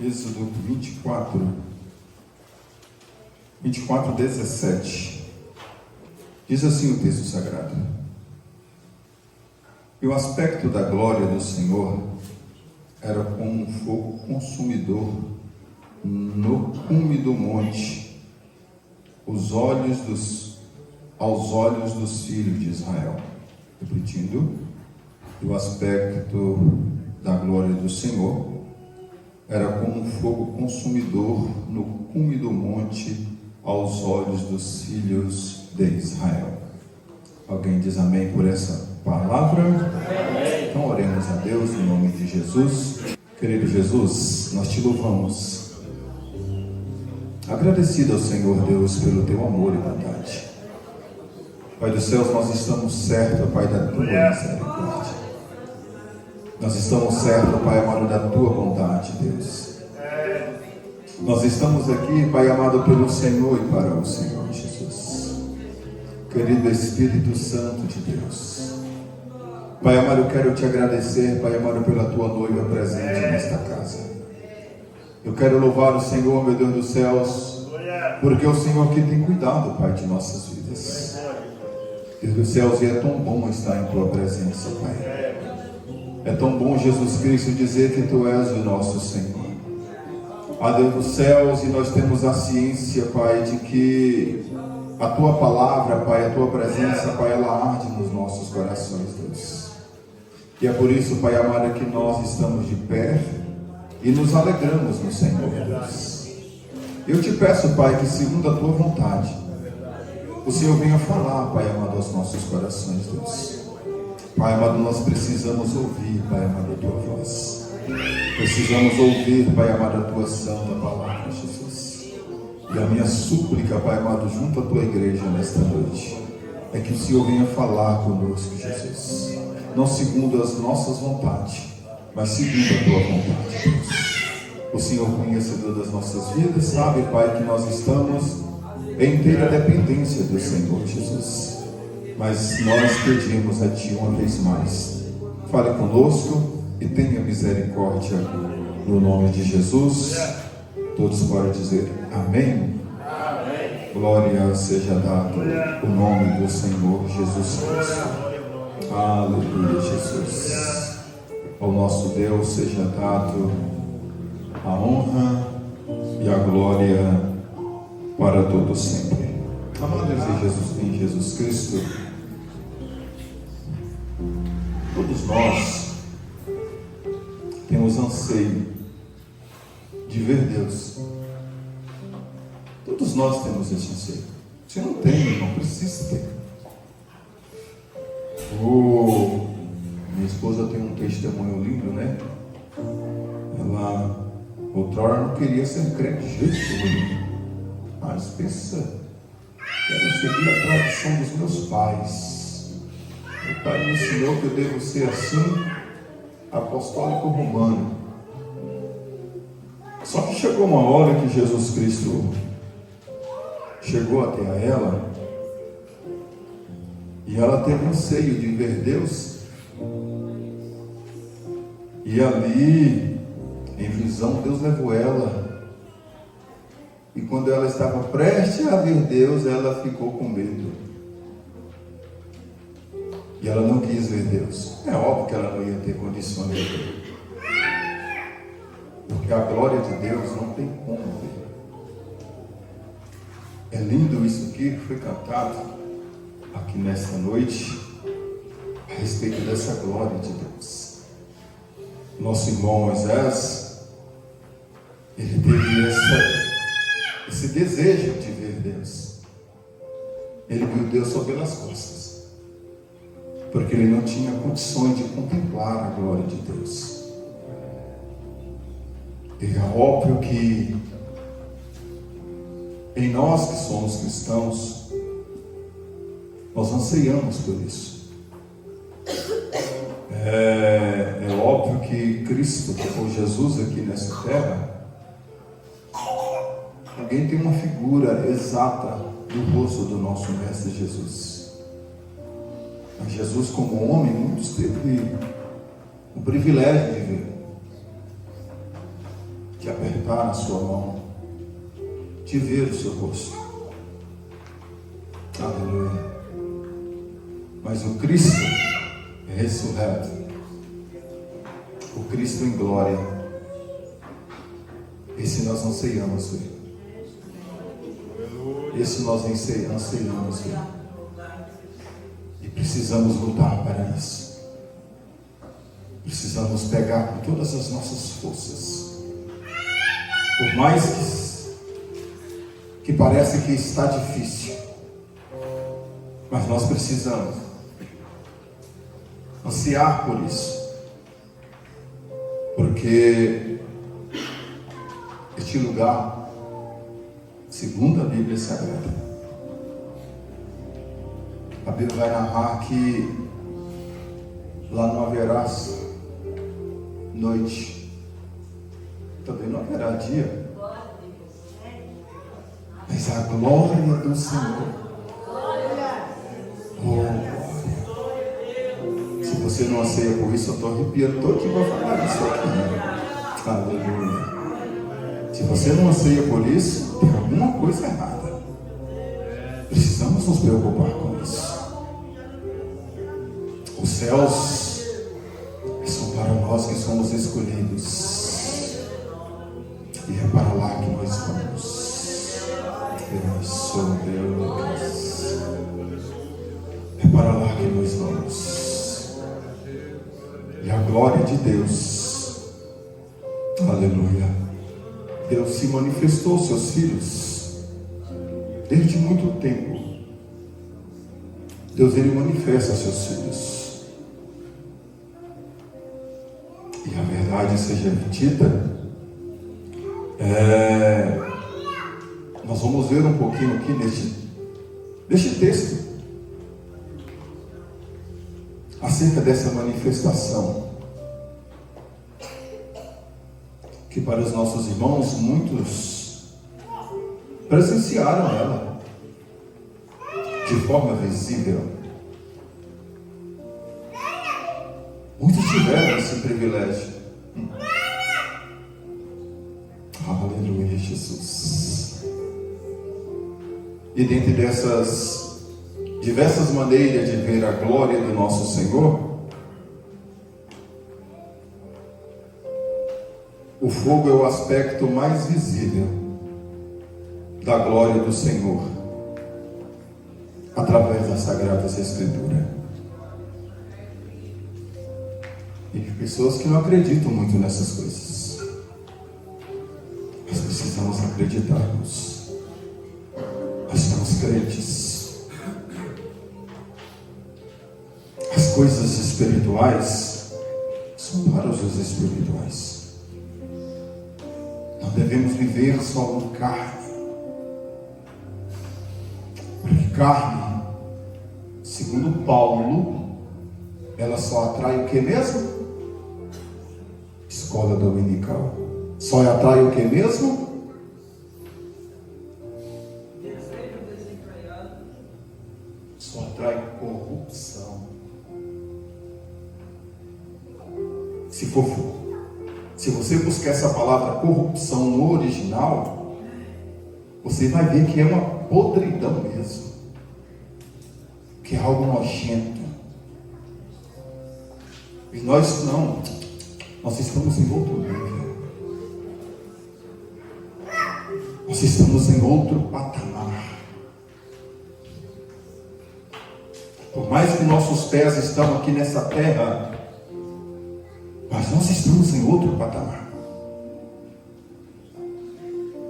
Êxodo 24, 17. Diz assim o texto sagrado: E o aspecto da glória do Senhor era como um fogo consumidor no cume do monte, aos olhos dos filhos de Israel. Repetindo: e o aspecto da glória do Senhor era como um fogo consumidor no cume do monte, aos olhos dos filhos de Israel. Alguém diz amém por essa palavra? Amém. Então oremos a Deus em nome de Jesus. Querido Jesus, nós te louvamos, agradecido ao Senhor Deus pelo teu amor e bondade. Pai dos céus, nós estamos certos, Pai, da tua misericórdia. Nós estamos certos, Pai amado, da tua bondade, Deus. Nós estamos aqui, Pai amado, pelo Senhor e para o Senhor Jesus. Querido Espírito Santo de Deus, Pai amado, eu quero te agradecer, Pai amado, pela tua noiva presente nesta casa. Eu quero louvar o Senhor, meu Deus dos céus, porque é o Senhor que tem cuidado, Pai, de nossas vidas. Deus dos céus, e é tão bom estar em tua presença, Pai. É tão bom, Jesus Cristo, dizer que tu és o nosso Senhor. Ah, Deus dos céus, e nós temos a ciência, Pai, de que a tua palavra, Pai, a tua presença, Pai, ela arde nos nossos corações, Deus. E é por isso, Pai amado, que nós estamos de pé e nos alegramos no Senhor, Deus. Eu te peço, Pai, que segundo a tua vontade, o Senhor venha falar, Pai amado, aos nossos corações, Deus. Pai amado, nós precisamos ouvir, Pai amado, a tua voz. Precisamos ouvir, Pai amado, a tua santa palavra, Jesus. E a minha súplica, Pai amado, junto à tua igreja nesta noite, é que o Senhor venha falar conosco, Jesus. Não segundo as nossas vontades, mas segundo a tua vontade, Deus. O Senhor, conhecedor das nossas vidas, sabe, Pai, que nós estamos em inteira dependência do Senhor, Jesus. Mas nós pedimos a Ti uma vez mais, fale conosco e tenha misericórdia no nome de Jesus. Todos podem dizer amém. Amém. Glória seja dada o nome do Senhor Jesus Cristo. Aleluia, Jesus. Ao nosso Deus seja dado a honra e a glória para todo sempre. Amados em Jesus Cristo, todos nós temos anseio de ver Deus. Todos nós temos esse anseio. Se não tem, não precisa ter. Minha esposa tem um testemunho lindo, né? Ela, outrora, não queria ser crente de jeito nenhum. Mas pensa, quero seguir a tradição dos meus pais. Meu pai me ensinou que eu devo ser assim, apostólico romano. Só que chegou uma hora que Jesus Cristo chegou até a ela, e ela teve um anseio de ver Deus. E ali, em visão, Deus levou ela. E quando ela estava prestes a ver Deus, ela ficou com medo. E ela não quis ver Deus. É óbvio que ela não ia ter condições de ver. Porque a glória de Deus não tem como ver. É lindo isso aqui que foi cantado aqui nesta noite, a respeito dessa glória de Deus. Nosso irmão Moisés, ele teve esse desejo de ver Deus. Ele viu Deus só pelas costas, porque ele não tinha condições de contemplar a glória de Deus. E é óbvio que em nós que somos cristãos, nós anseiamos por isso. É óbvio que Cristo, ou Jesus aqui nessa terra, alguém tem uma figura exata do rosto do nosso Mestre Jesus. Mas Jesus, como homem, muitos teve o privilégio de ver. de apertar na sua mão, de ver o seu rosto. Aleluia. Mas o Cristo ressurreto, o Cristo em glória, esse nós anseiamos ver. Esse nós anseiamos ver. E precisamos lutar para isso. Precisamos pegar com todas as nossas forças. Por mais que parece que está difícil, mas nós precisamos ansiar por isso. Porque este lugar, segundo a Bíblia Sagrada, a Bíblia vai narrar que lá não haverá noite, também não haverá dia, mas a glória do Senhor. Se você não anseia por isso, eu estou arrepiando todinho para falar isso aqui. Aleluia. Se você não anseia por isso, tem alguma coisa errada. Precisamos nos preocupar com isso. Os céus são para nós que somos escolhidos. E é para lá que nós vamos. Eu sou Deus. É para lá que nós vamos. E a glória de Deus, aleluia, Deus se manifestou aos seus filhos desde muito tempo. Deus, Ele manifesta aos seus filhos. E a verdade seja dita, nós vamos ver um pouquinho aqui neste texto acerca dessa manifestação, que para os nossos irmãos, muitos presenciaram ela de forma visível. Muitos tiveram esse privilégio. Aleluia, Jesus. E dentre dessas diversas maneiras de ver a glória do nosso Senhor, o fogo é o aspecto mais visível da glória do Senhor através das Sagradas Escrituras. E pessoas que não acreditam muito nessas coisas, nós precisamos acreditarmos. Nós somos crentes. As coisas espirituais são para os espirituais. Não devemos viver só no carne. Porque carne, segundo Paulo, ela só atrai o que mesmo? Escola dominical. Só atrai o que mesmo? Só atrai corrupção. Se você buscar essa palavra corrupção no original, você vai ver que é uma podridão mesmo, que é algo nojento. E nós não, nós estamos em outro nível, nós estamos em outro patamar. Por mais que nossos pés estão aqui nessa terra, mas nós estamos em outro patamar.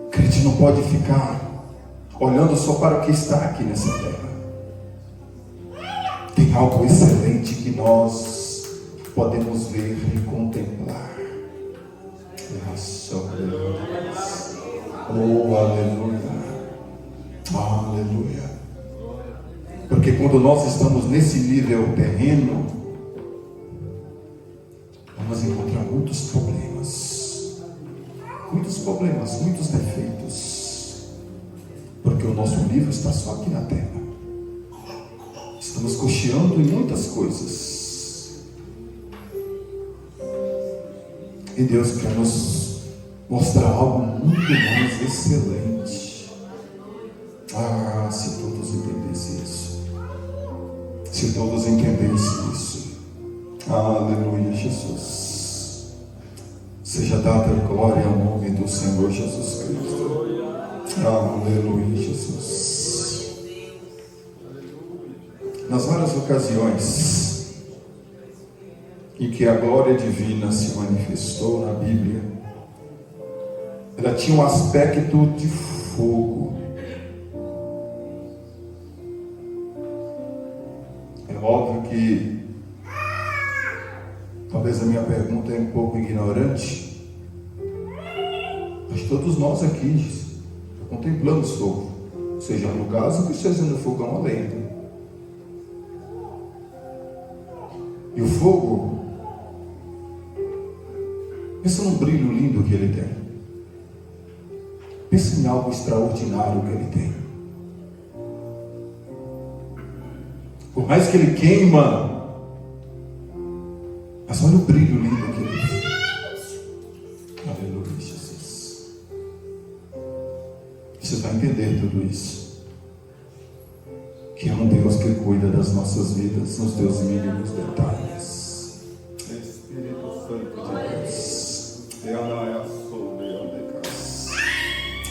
O crente não pode ficar olhando só para o que está aqui nessa terra. Tem algo excelente que nós podemos ver e contemplar. Oh, aleluia. Aleluia. Porque quando nós estamos nesse nível terreno, vamos encontrar muitos problemas, muitos defeitos, porque o nosso nível está só aqui na terra. Estamos cocheando em muitas coisas, e Deus quer nos mostrar algo muito mais excelente. Ah, se todos entendessem isso. Se todos entendessem isso. Aleluia, Jesus. Seja dada glória ao nome do Senhor Jesus Cristo. Aleluia, Jesus. Nas várias ocasiões em que a glória divina se manifestou na Bíblia, ela tinha um aspecto de fogo. É óbvio que talvez a minha pergunta é um pouco ignorante, mas todos nós aqui contemplamos fogo, seja no caso que seja no fogão a lenha. E o fogo, pensa num brilho lindo que ele tem. Pensa em algo extraordinário que ele tem. Por mais que ele queima, mas olha o brilho lindo que ele tem. Aleluia, Jesus. Você vai entender tudo isso. Que é um Deus que cuida das nossas vidas nos teus mínimos detalhes. Espírito Santo de Deus.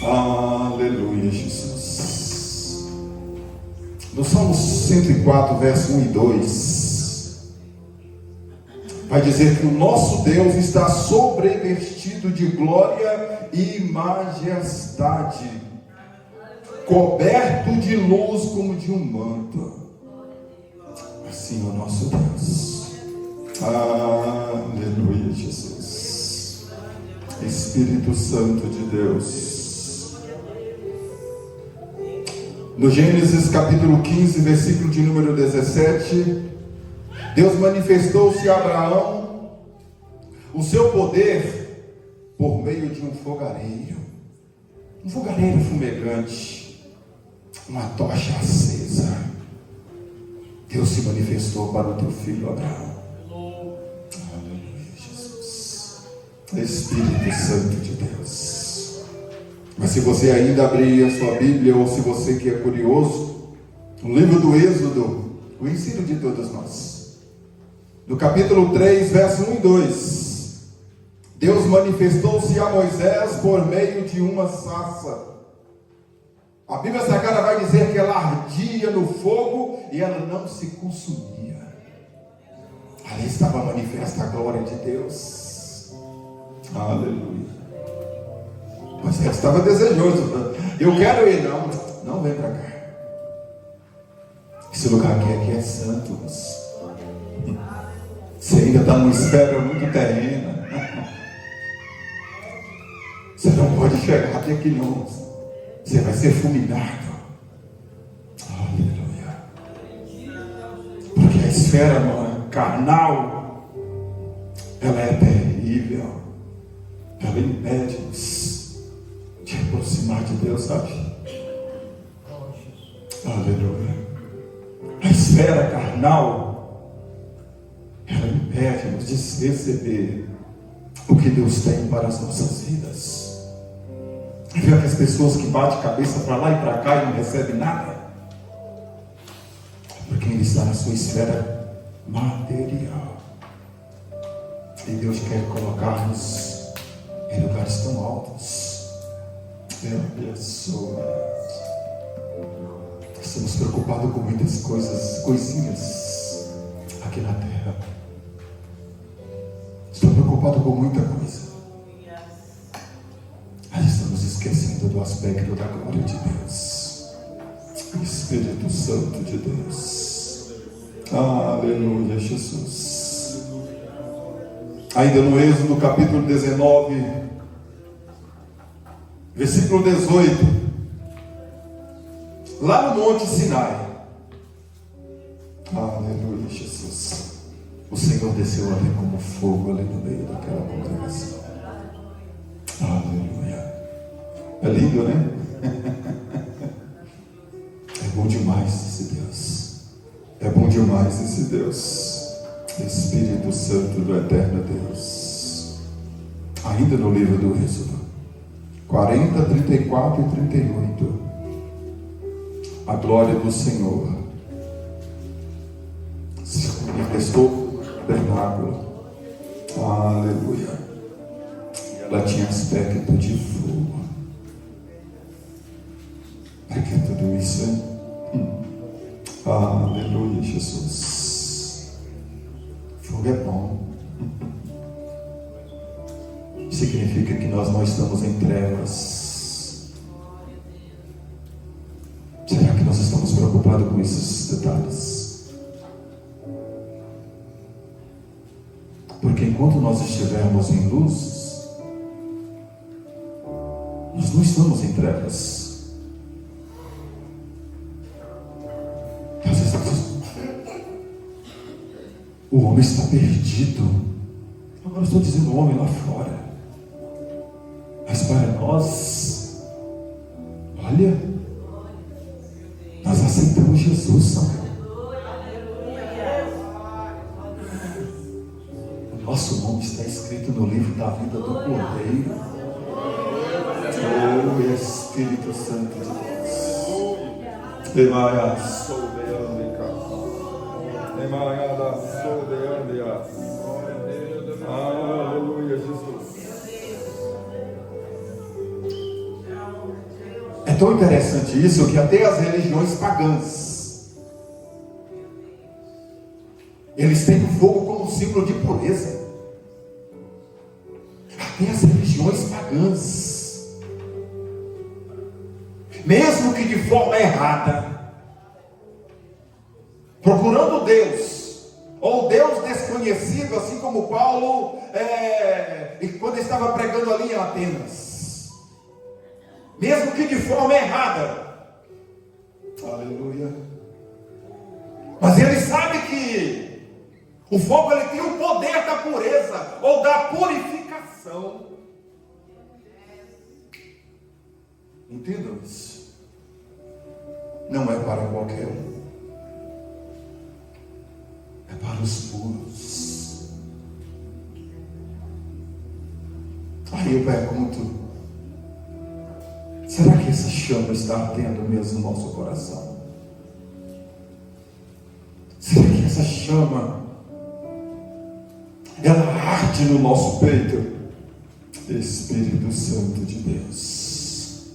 Aleluia, Jesus. No Salmo 104, verso 1 e 2, vai dizer que o nosso Deus está sobrevestido de glória e majestade, coberto de luz como de um manto. Assim é o nosso Deus. Aleluia, Jesus. Espírito Santo de Deus. No Gênesis capítulo 15, versículo de número 17, Deus manifestou-se a Abraão o seu poder por meio de um fogareiro fumegante, uma tocha acesa. Deus se manifestou para o teu filho Abraão. Aleluia, Jesus. Espírito Santo de Deus. Mas se você ainda abrir a sua Bíblia, ou se você que é curioso, no livro do Êxodo, o ensino de todos nós, no capítulo 3, verso 1 e 2, Deus manifestou-se a Moisés por meio de uma sarça. A Bíblia Sagrada vai dizer que ela ardia no fogo e ela não se consumia. Ali estava manifesta a glória de Deus. Aleluia. Moisés estava desejoso. Eu quero ir. Não vem para cá. Esse lugar aqui é santo. Você ainda está numa esfera muito terrena. Você não pode chegar até aqui não. Você vai ser fulminado. Aleluia. Porque a esfera carnal, ela é terrível. Ela impede-nos de aproximar de Deus, sabe? Aleluia. A esfera carnal, ela impede-nos de receber o que Deus tem para as nossas vidas. Vê aquelas pessoas que batem cabeça para lá e para cá e não recebem nada, porque ele está na sua esfera material. E Deus quer colocar-nos em lugares tão altos. Estamos preocupados com muitas coisinhas aqui na terra. Estou preocupado com muita coisa, mas estamos esquecendo do aspecto da glória de Deus. Espírito Santo de Deus. Aleluia, Jesus. Ainda no Êxodo capítulo 19, versículo 18, lá no Monte Sinai. Aleluia, Jesus. O Senhor desceu ali como fogo ali no meio daquela congregação. Aleluia. É lindo, né? É bom demais esse Deus. É bom demais esse Deus. Espírito Santo do eterno Deus. Ainda no livro do Êxodo, 40, 34 e 38. A glória do Senhor se manifestou no tabernáculo. Aleluia. Ela tinha aspecto de fogo. Para que tudo isso, hein? Aleluia, Jesus. Fogo é bom. Significa que nós não estamos em trevas. Será que nós estamos preocupados com esses detalhes? Porque enquanto nós estivermos em luz, nós não estamos em trevas. O homem está perdido. Agora eu estou dizendo o homem lá fora. Mas para nós, olha, nós aceitamos Jesus, Senhor. O nosso nome está escrito no livro da vida do Cordeiro. Oh, Espírito Santo de Deus. Aleluia, Jesus. É tão interessante isso que até as religiões pagãs, eles têm o fogo como símbolo de pureza. Até as religiões pagãs, mesmo que de forma errada, procurando Deus, ou Deus desconhecido, assim como Paulo, quando estava pregando ali em Atenas, mesmo que de forma errada, aleluia, mas ele sabe que o fogo ele tem o poder da pureza, ou da purificação. Entendam isso. Não é para qualquer um, é para os puros. Aí eu pergunto, será que essa chama está ardendo mesmo no nosso coração? Será que essa chama, ela arde no nosso peito? Espírito Santo de Deus,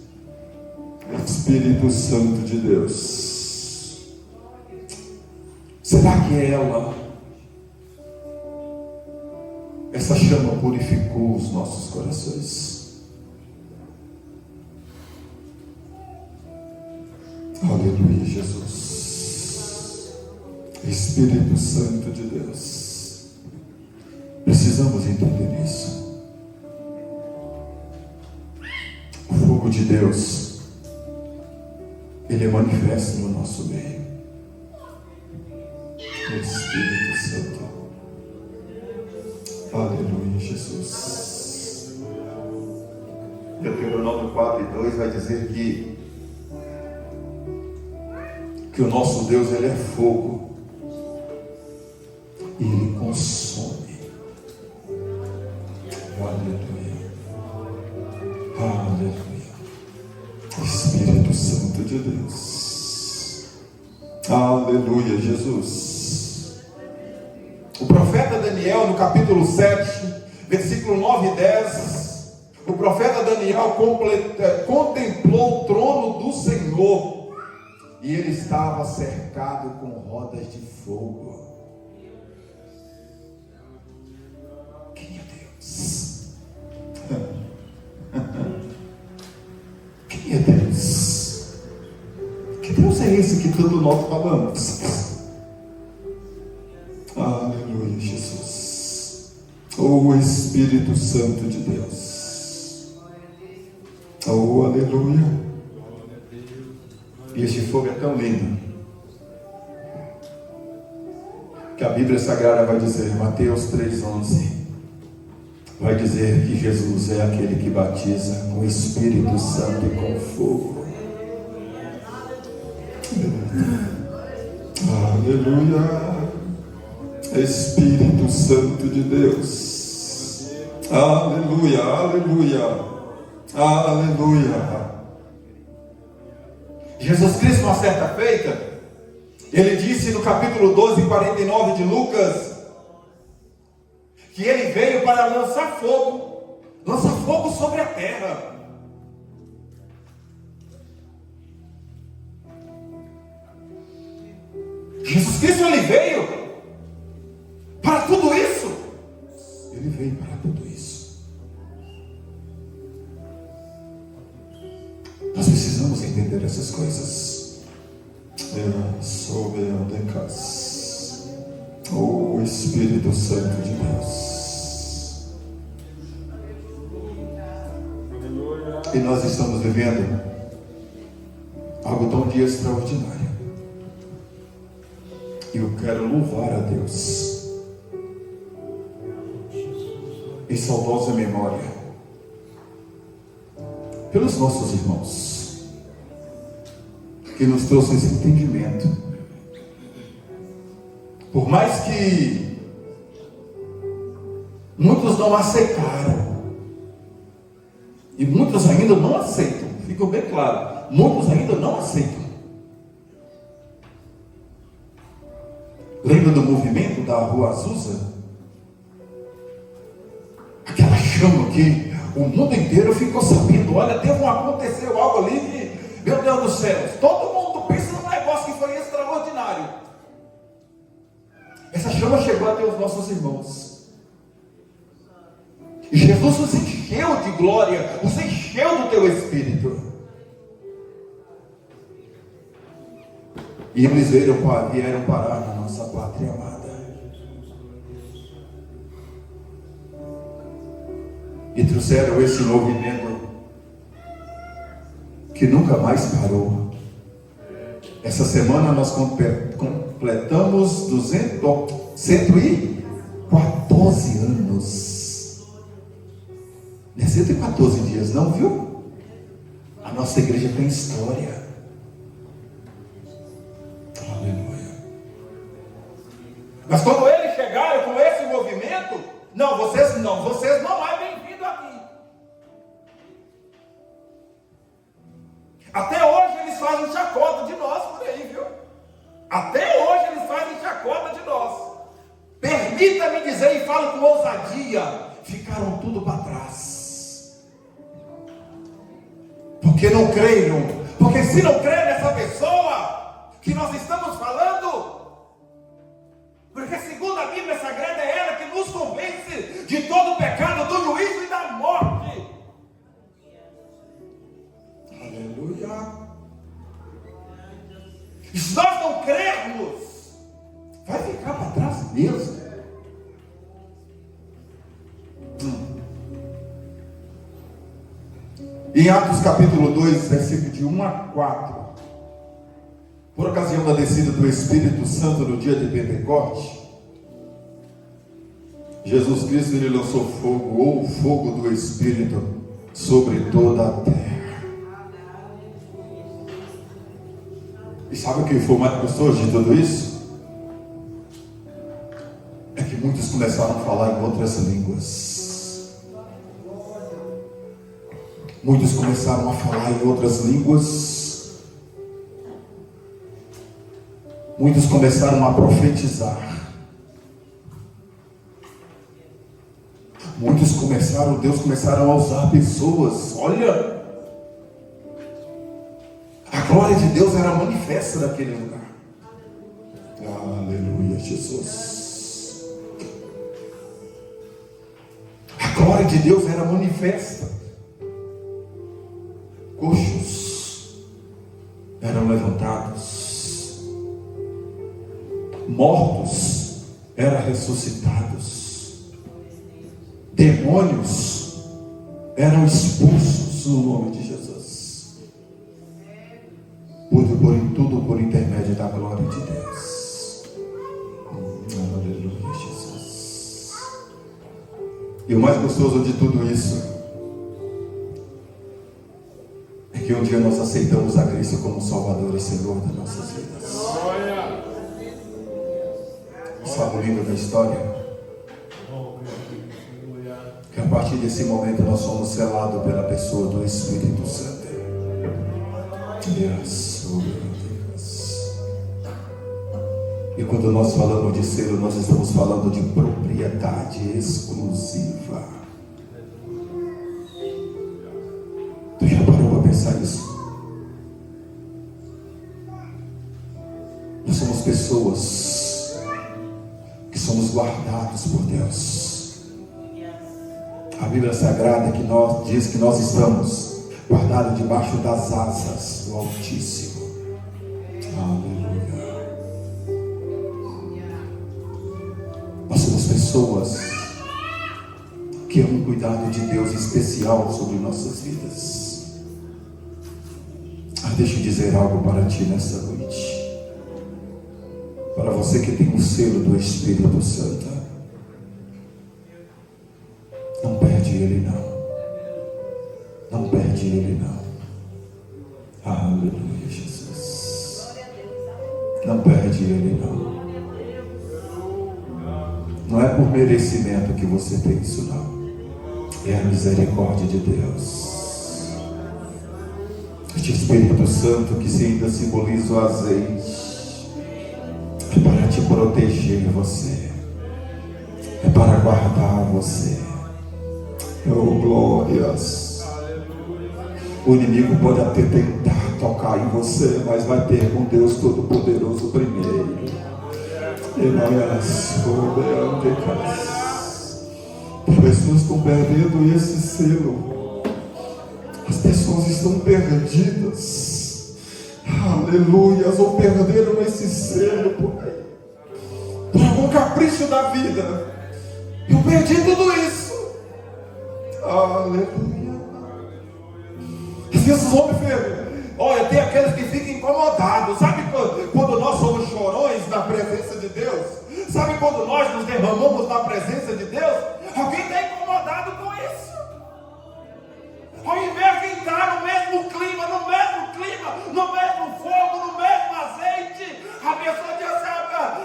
Espírito Santo de Deus, será que essa chama purificou os nossos corações? Aleluia, Jesus. Espírito Santo de Deus, precisamos entender isso. O fogo de Deus, ele é manifesto no nosso meio. Espírito Santo. Aleluia, Jesus. Deuteronômio 4:2 vai dizer que o nosso Deus, ele é fogo e ele consome. Aleluia, aleluia. Espírito Santo de Deus, aleluia, Jesus. O profeta Daniel, no capítulo 7, versículo 9 e 10, o profeta Daniel contemplou o trono do Senhor, e ele estava cercado com rodas de fogo. Quem é Deus? Quem é Deus? Que Deus é esse que tanto nós falamos? Aleluia, Jesus. Oh, Espírito Santo de Deus. Oh, aleluia. E este fogo é tão lindo que a Bíblia Sagrada vai dizer, Mateus 3:11, vai dizer que Jesus é aquele que batiza com o Espírito Santo e com fogo. Aleluia. Espírito Santo de Deus. Aleluia, aleluia. Aleluia. Jesus Cristo, uma certa feita, ele disse no capítulo 12, 49 de Lucas, que ele veio para lançar fogo sobre a terra. Jesus Cristo, ele veio para tudo isso. Ele veio para tudo isso. Nós precisamos entender essas coisas. Oh Espírito Santo de Deus. E nós estamos vivendo algo tão de extraordinário. E eu quero louvar a Deus em saudosa memória pelos nossos irmãos que nos trouxe esse entendimento. Por mais que muitos não aceitaram, e muitos ainda não aceitam, fica bem claro, muitos ainda não aceitam. Lembra do movimento da Rua Azusa? Aquela chama que o mundo inteiro ficou sabendo. Olha, aconteceu algo ali que, meu Deus do céu, todo mundo pensa num negócio que foi extraordinário. Essa chama chegou até os nossos irmãos. E Jesus os encheu de glória, os encheu do teu Espírito. E eles vieram parar na nossa pátria amada. E trouxeram esse movimento que nunca mais parou. Essa semana nós completamos 114 anos. Não é 114 dias não, viu? A nossa igreja tem história. Mas quando eles chegaram com esse movimento, vocês não é bem-vindo aqui. Até hoje eles fazem chacota de nós por aí, viu? Até hoje eles fazem chacota de nós. Permita-me dizer e falo com ousadia, ficaram tudo para trás. Porque não creram. Porque se não crer nessa pessoa que nós estamos falando, porque segundo a Bíblia Sagrada é ela que nos convence de todo o pecado, do juízo e da morte. Aleluia. E se nós não crermos, vai ficar para trás mesmo. Em Atos capítulo 2, versículo de 1 a 4. Por ocasião da descida do Espírito Santo no dia de Pentecoste, Jesus Cristo ele lançou fogo, ou o fogo do Espírito, sobre toda a terra. E sabe o que foi mais gostoso de tudo isso? É que muitos começaram a falar em outras línguas. Muitos começaram a falar em outras línguas. Muitos começaram a profetizar. Muitos começaram a usar pessoas. Olha, a glória de Deus era manifesta naquele lugar. Aleluia, Jesus. A glória de Deus era manifesta. Coxos eram levantados. Mortos eram ressuscitados. Demônios eram expulsos no nome de Jesus. Tudo por intermédio da glória de Deus. Aleluia, Jesus. E o mais gostoso de tudo isso é que um dia nós aceitamos a Cristo como Salvador e Senhor das nossas vidas. Sabe o livro da história? Que a partir desse momento nós somos selados pela pessoa do Espírito Santo. Deus. E quando nós falamos de selo, nós estamos falando de propriedade exclusiva. Tu já parou para pensar nisso? Nós somos pessoas que somos guardados por Deus. A Bíblia Sagrada diz que nós estamos guardados debaixo das asas do Altíssimo. Aleluia. Nós somos pessoas que é um cuidado de Deus especial sobre nossas vidas. Deixa eu dizer algo para ti nessa noite. Para você que tem um selo do Espírito Santo, não perde ele não. Não perde ele não. Aleluia, Jesus. Não perde ele não. Não é por merecimento que você tem isso não. É a misericórdia de Deus. Este Espírito Santo que ainda simboliza o azeite é para te proteger você, é para guardar você. Oh, glórias. O inimigo pode até tentar tocar em você, mas vai ter com Deus Todo-Poderoso primeiro. As pessoas estão perdendo esse selo. As pessoas estão perdidas. Aleluia, ou perderam esse selo por algum capricho da vida. Eu perdi tudo isso. Aleluia. Às vezes os homens, olha, tem aqueles que ficam incomodados. Sabe quando nós somos chorões na presença de Deus? Sabe quando nós nos derramamos na presença de Deus? Alguém está incomodado com isso. Ao invés de entrar no mesmo clima, no mesmo fogo, no mesmo azeite, a pessoa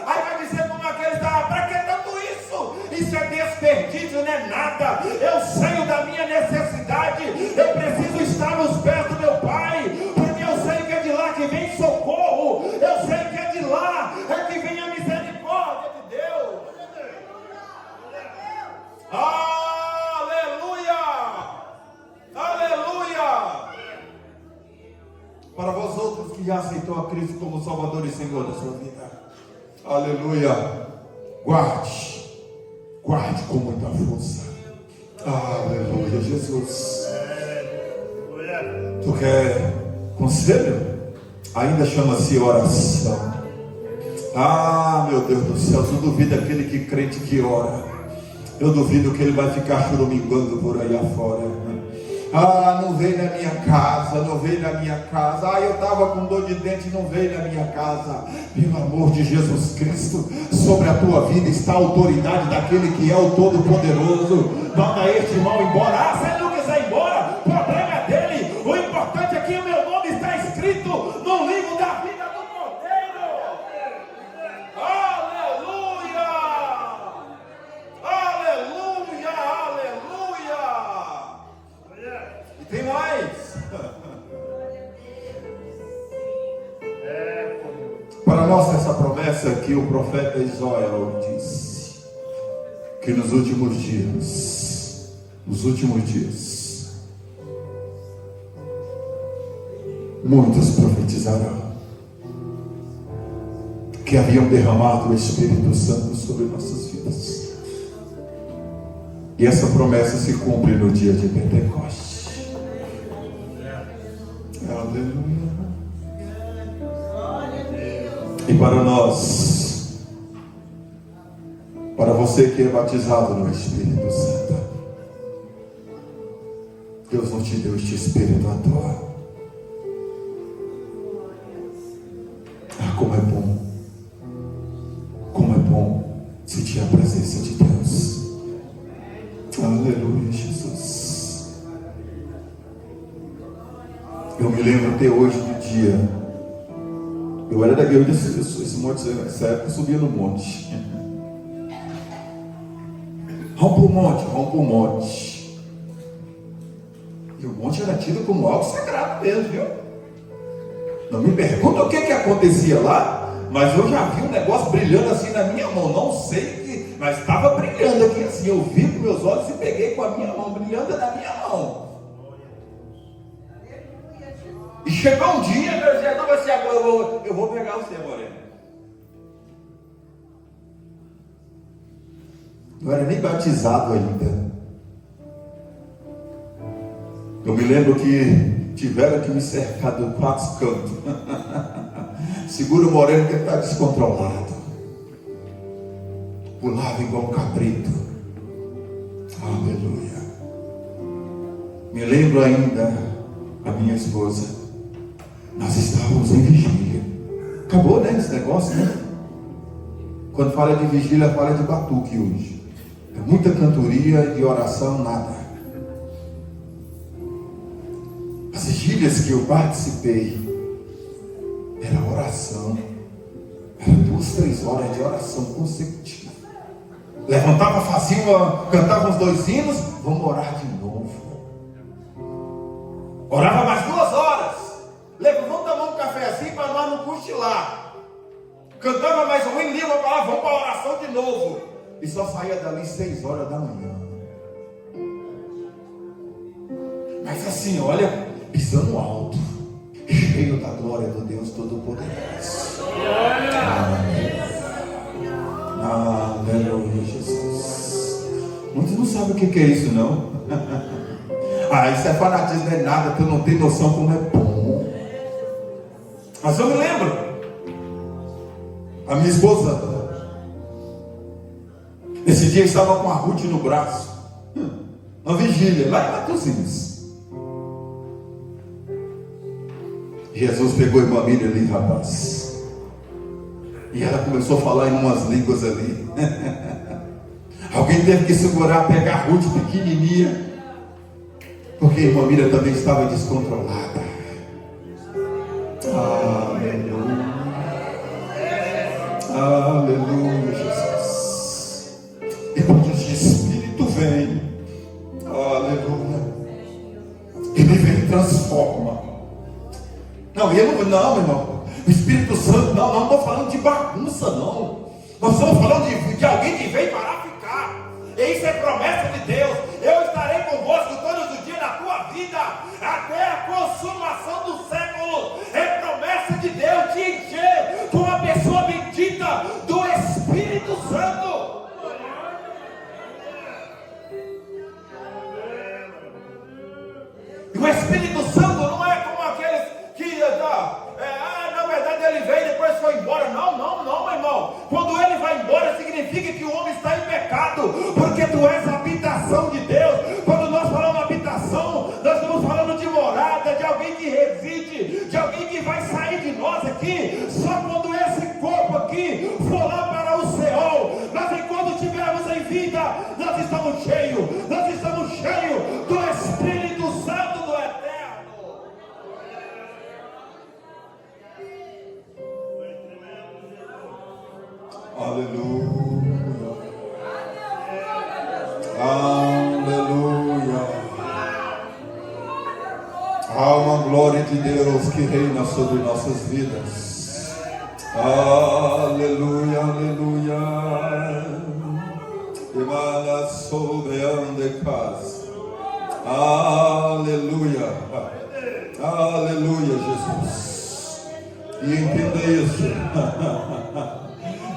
aí vai dizer como aquele está, para que tanto isso? Isso é desperdício, não é nada. Eu sei da minha necessidade, eu preciso estar nos pés do meu Pai, porque eu sei que é de lá que vem socorro, eu sei que é de lá que vem a misericórdia de Deus. Aleluia! Aleluia! Para vós outros que já aceitou a Cristo como Salvador e Senhor da sua vida, aleluia, guarde com muita força. Aleluia, Jesus. Tu quer conselho? Ainda chama-se oração. Meu Deus do céu, tu duvida aquele que crente que ora? Eu duvido que ele vai ficar choromingando por aí afora. Não veio na minha casa, não veio na minha casa. Eu estava com dor de dente, não veio na minha casa. Pelo amor de Jesus Cristo, sobre a tua vida está a autoridade daquele que é o Todo-Poderoso. Manda este irmão embora. Se ele não quiser ir embora, o problema é dele. O importante é que o meu nome está escrito no livro da vida do Cordeiro. Aleluia! Aleluia! Aleluia! E tem mais. Para nós essa promessa que o profeta Joel disse, que nos últimos dias, muitos profetizarão que haviam derramado o Espírito Santo sobre nossas vidas. E essa promessa se cumpre no dia de Pentecostes. Aleluia. E para nós, para você que é batizado no Espírito Santo, Deus não te deu este Espírito à toa. Como é bom sentir a presença de Deus. Aleluia, Jesus. Eu me lembro até hoje do dia. Eu era daquele esse monte, nessa época eu subia no monte. Vamos para o monte, vamos para o monte. E o monte era tido como algo sagrado mesmo, viu? Não me pergunta o que acontecia lá, mas eu já vi um negócio brilhando assim na minha mão. Não sei o que, mas estava brilhando aqui assim. Eu vi com meus olhos e peguei com a minha mão, brilhando na minha mão. E chegou um dia, meu Deus, não vai ser agora, eu vou pegar você, Moreno. Não era nem batizado ainda. Eu me lembro que tiveram que me cercar de quatro cantos. Segura o Moreno que ele está descontrolado. Pulava igual um cabrito. Aleluia. Me lembro ainda, a minha esposa. Nós estávamos em vigília. Acabou, né, esse negócio, né? Quando fala de vigília, fala de batuque hoje. É muita cantoria, de oração, nada. As vigílias que eu participei, era oração. Era 2, 3 horas de oração consecutiva. Levantava, cantava uns 2 hinos, vamos orar de novo. Orava mais 2 horas. Vamos tomar um café assim para nós não cochilar. Cantava mais um hino, vamos para a oração de novo. E só saía dali 6 horas da manhã. Mas assim, olha, pisando alto, cheio da glória do Deus Todo-Poderoso. Aleluia, Jesus. Muitos não sabem o que é isso, não. Isso é fanatismo, não é nada. Tu não tem noção como é bom. Mas eu me lembro, a minha esposa, esse dia estava com a Ruth no braço, uma vigília, lá em Matosinhos. Jesus pegou a irmã Miriam ali, rapaz, e ela começou a falar em umas línguas ali. Alguém teve que segurar, pegar a Ruth pequenininha, porque a irmã Miriam também estava descontrolada. Aleluia. Aleluia, Jesus. E quando esse Espírito vem, aleluia, ele vem e transforma. Não, meu irmão, o Espírito Santo, não estou falando de bagunça, não. Nós estamos falando de alguém que veio para ficar. E isso é promessa de Deus. Eu estarei convosco todos os dias da tua vida, até a consumação do século. É promessa de Deus te encher com a pessoa bendita do Espírito Santo. E o Espírito Santo não é como aqueles que na verdade ele veio e depois foi embora. Não, meu irmão. Quando ele vai embora, significa que o homem está em pecado, porque tu és a habitação de Deus. Quando nós falamos habitação, nós estamos falando de morada, de alguém que reside, de alguém que vai sair de nós aqui, só quando esse corpo aqui for lá para o Seol. Mas enquanto estivermos em vida, nós estamos cheios do Espírito Santo do Eterno. Aleluia. Aleluia. Há uma glória de Deus que reina sobre nossas vidas. Aleluia, aleluia. Emana sobre ande casa. Aleluia. Aleluia, Jesus. E entenda isso.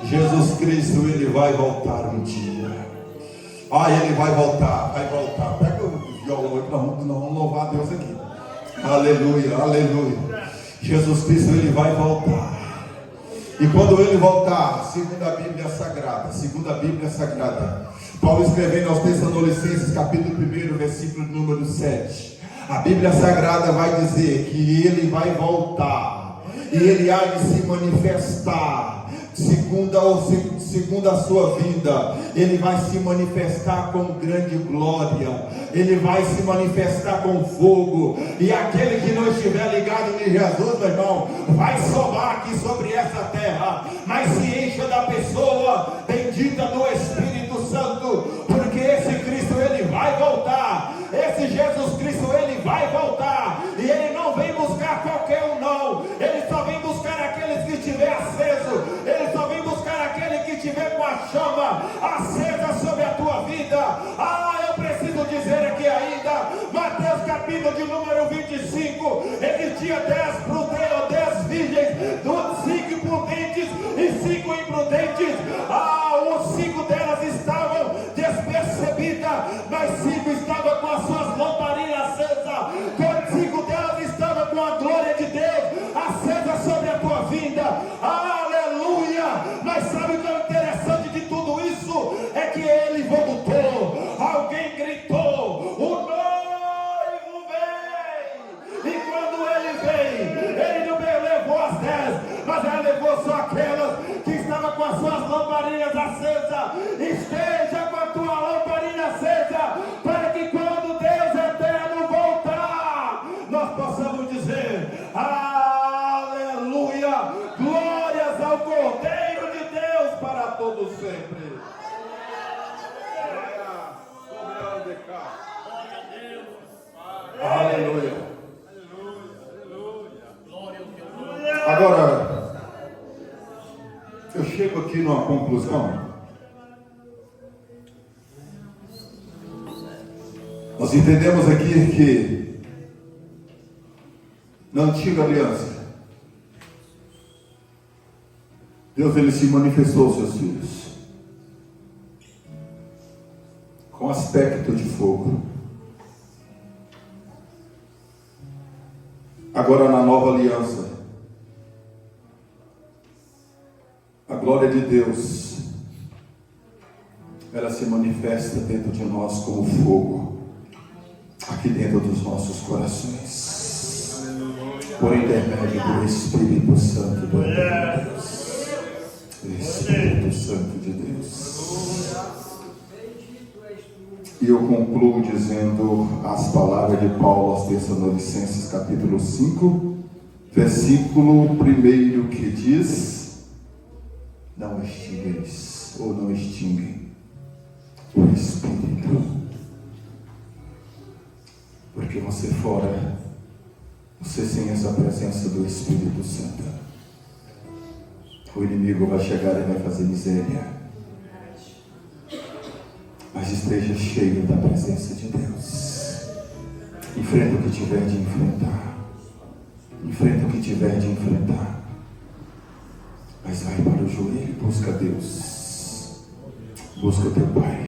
Jesus Cristo, ele vai voltar um dia. Ele vai voltar. Pega o violão aí, nós vamos louvar a Deus aqui. Aleluia, aleluia. Jesus Cristo, ele vai voltar. E quando ele voltar, segundo a Bíblia Sagrada, Paulo escrevendo aos Tessalonicenses, capítulo 1, versículo número 7. A Bíblia Sagrada vai dizer que ele vai voltar. E ele há de se manifestar. Segundo a sua vinda, ele vai se manifestar com grande glória, ele vai se manifestar com fogo, e aquele que não estiver ligado em Jesus, meu irmão, vai solar aqui sobre essa terra, mas se encha da pessoa bendita do Espírito Santo, porque vida. Eu preciso dizer aqui ainda, Mateus capítulo de número 25, existia 10 virgens, 5 prudentes e 5 imprudentes. Os 5 delas estavam despercebidas, mas 5 estavam com as suas lamparinas acesas, 5 delas estavam com a glória de Deus acesa sobre a tua vida. Aleluia! Mas sabe o que é interessante de tudo isso? É que ele voltou. Alguém gritou: o noivo vem! E quando ele veio, ele não levou as 10, mas ele levou só aquelas que estavam com as suas lamparinas acesas. Esteja com a tua lamparina acesa, para que quando Deus eterno voltar, nós possamos dizer: aleluia! Glórias ao Cordeiro de Deus para todos sempre. Aleluia. Agora, eu chego aqui numa conclusão. Nós entendemos aqui que na antiga aliança, Deus ele se manifestou aos seus filhos com aspecto de fogo. Agora na nova aliança, a glória de Deus ela se manifesta dentro de nós como fogo, aqui dentro dos nossos corações, por intermédio do Espírito Santo de Deus. Espírito Santo de Deus. E eu concluo dizendo as palavras de Paulo aos Tessalonicenses, capítulo 5, versículo 1, que diz: não extingueis, ou não extinguem o Espírito, porque você fora, você sem essa presença do Espírito Santo, o inimigo vai chegar e vai fazer miséria. Mas esteja cheio da presença de Deus. Enfrenta o que tiver de enfrentar. Enfrenta o que tiver de enfrentar. Mas vai para o joelho e busca Deus. Busca teu Pai.